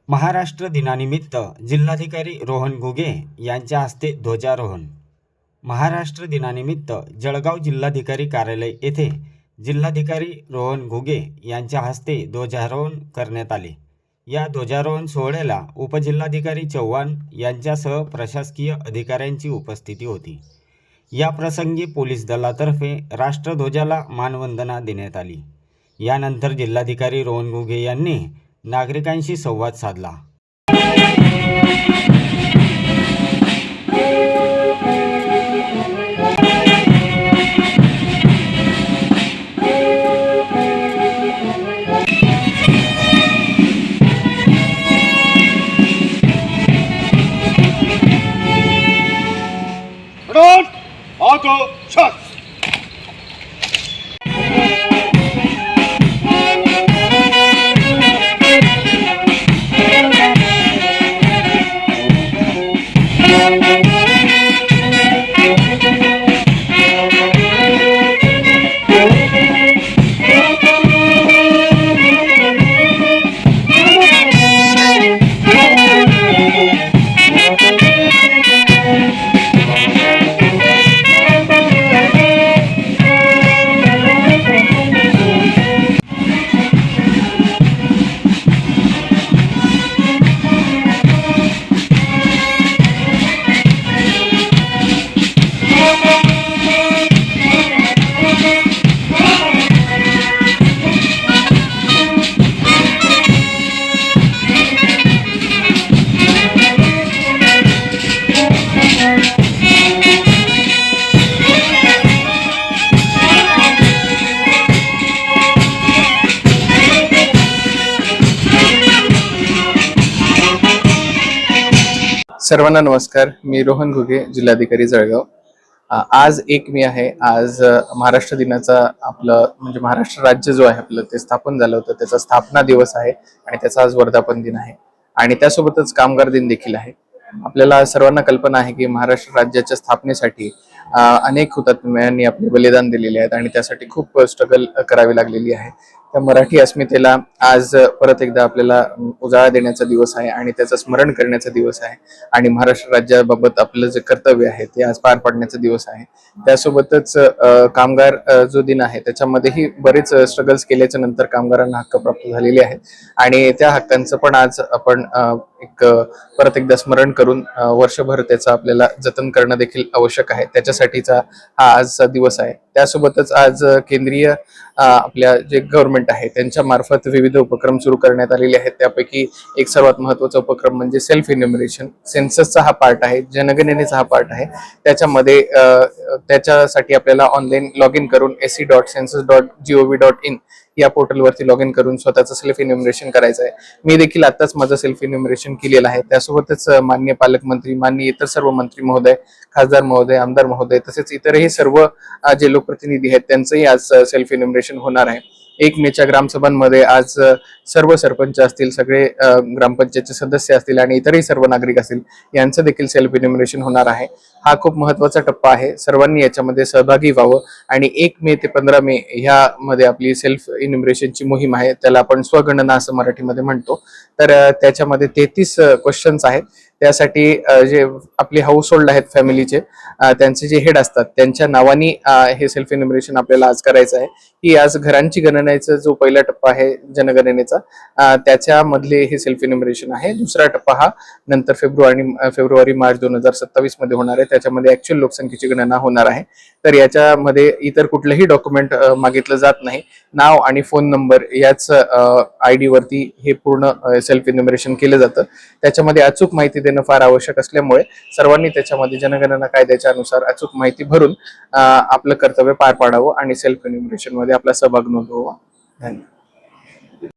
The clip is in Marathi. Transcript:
महाराष्ट्र दिनानिमित्त जिल्हाधिकारी रोहन घुगे यांच्या हस्ते ध्वजारोहण. महाराष्ट्र दिनानिमित्त जळगाव जिल्हाधिकारी कार्यालय येथे जिल्हाधिकारी रोहन घुगे यांच्या हस्ते ध्वजारोहण करण्यात आले. या ध्वजारोहण सोहळ्याला उपजिल्हाधिकारी चव्हाण यांच्यासह प्रशासकीय अधिकाऱ्यांची उपस्थिती होती. या प्रसंगी पोलीस दलातर्फे राष्ट्रध्वजाला मानवंदना देण्यात आली. यानंतर जिल्हाधिकारी रोहन घुगे यांनी नागरिकांशी संवाद साधला. सर्वांना नमस्कार. मी रोहन घुगे, जिल्हाधिकारी जळगाव. आज 1 मे आहे. आज महाराष्ट्र दिनाचा आपलं म्हणजे महाराष्ट्र राज्य जो आहे आपलं ते स्थापन झालं होतं, त्याचा स्थापना दिवस आहे आणि त्याचा आज वर्धापन दिन आहे आणि त्यासोबतच कामगार दिन देखील आहे. आपल्याला सर्वांना कल्पना आहे की महाराष्ट्र राज्याच्या स्थापनेसाठी अनेक हुतात्म्यांनी आपले बलिदान दिलेले आहेत आणि त्यासाठी खूप स्ट्रगल करावी लागलेली आहे. त्या मराठी अस्मितेला आज परत एकदा आपल्याला उजाळा देण्याचा दिवस आहे आणि त्याचं स्मरण करण्याचा दिवस आहे आणि महाराष्ट्र राज्याबाबत आपलं जे कर्तव्य आहे ते आज पार पाडण्याचा दिवस आहे. त्यासोबतच कामगार जो दिन आहे त्याच्यामध्येही बरेच स्ट्रगल्स केल्याच्या नंतर कामगारांना हक्क प्राप्त झालेले आहेत आणि त्या हक्कांचं पण आज आपण एक परत एकदा स्मरण करून वर्षभर त्याचं आपल्याला जतन करणं देखील आवश्यक आहे. त्याच्यासाठीचा हा आजचा दिवस आहे. त्यासोबतच आज केंद्रीय आपल्या जे गव्हर्नमेंट आहे त्यांच्या मार्फत विविध उपक्रम सुरू करण्यात आलेले आहेत. त्यापैकी एक सर्वात महत्त्वाचा उपक्रम म्हणजे सेल्फ इन्युमरेशन. सेन्ससचा हा पार्ट आहे, जनगणनेचा हा पार्ट आहे. त्याच्यामध्ये त्याच्यासाठी आपल्याला ऑनलाईन लॉग इन करून se.census.gov.in या पोर्टलवरती लॉग इन करून स्वतःचं सेल्फ इन्युमरेशन करायचं आहे. मी देखील आताच माझं सेल्फ इन्युमरेशन केलेलं आहे. त्यासोबतच माननीय पालकमंत्री, माननीय इतर सर्व मंत्री महोदय, खासदार महोदय, आमदार महोदय तसेच इतरही सर्व जे लोकप्रतिनिधी आहेत त्यांचंही आज सेल्फ इन्युमरेशन होणार आहे. 1 मेच्या ग्रामसभांमध्ये आज सर्व सरपंच असतील, सगळे ग्रामपंचायतचे सदस्य असतील आणि इतरही सर्व नागरिक असतील यांचं देखील सेल्फ इन्युमरेशन होणार आहे. हा खूप महत्त्वाचा टप्पा आहे. सर्वांनी याच्यामध्ये सहभागी व्हावं आणि 1 मे ते 15 मे ह्यामध्ये आपली सेल्फ इन्युमरेशनची मोहीम आहे. त्याला आपण स्वगणना असं मराठीमध्ये म्हणतो. तर त्याच्यामध्ये 33 क्वेश्चन्स आहेत. त्यासाठी जे आपले हाऊस होल्ड आहेत फॅमिलीचे, त्यांचे जे हेड असतात त्यांच्या नावानी हे सेल्फ इन्युमरेशन आपल्याला आज करायचं आहे. ही आज घरांची गणनेचा जो पहिला टप्पा आहे जनगणनेचा, त्याच्यामधले हे सेल्फ इन्युमरेशन आहे. दुसरा टप्पा हा नंतर फेब्रुवारी-मार्च 2027 मध्ये होणार आहे. त्याच्यामध्ये ऍक्च्युअल लोकसंख्येची गणना होणार आहे. तर याच्यामध्ये इतर कुठलंही डॉक्युमेंट मागितलं जात नाही. नाव आणि फोन नंबर याच ID वरती हे पूर्ण सेल्फ इन्युमरेशन केलं जातं. त्याच्यामध्ये अचूक माहिती देणं फार आवश्यक असल्यामुळे सर्वांनी त्याच्यामध्ये जनगणना कायद्याच्या अनुसार अचूक माहिती भरून आपलं कर्तव्य पार पाडावं आणि सेल्फ इन्युमरेशन मध्ये आपला सहभाग नोंदवावा. धन्यवाद.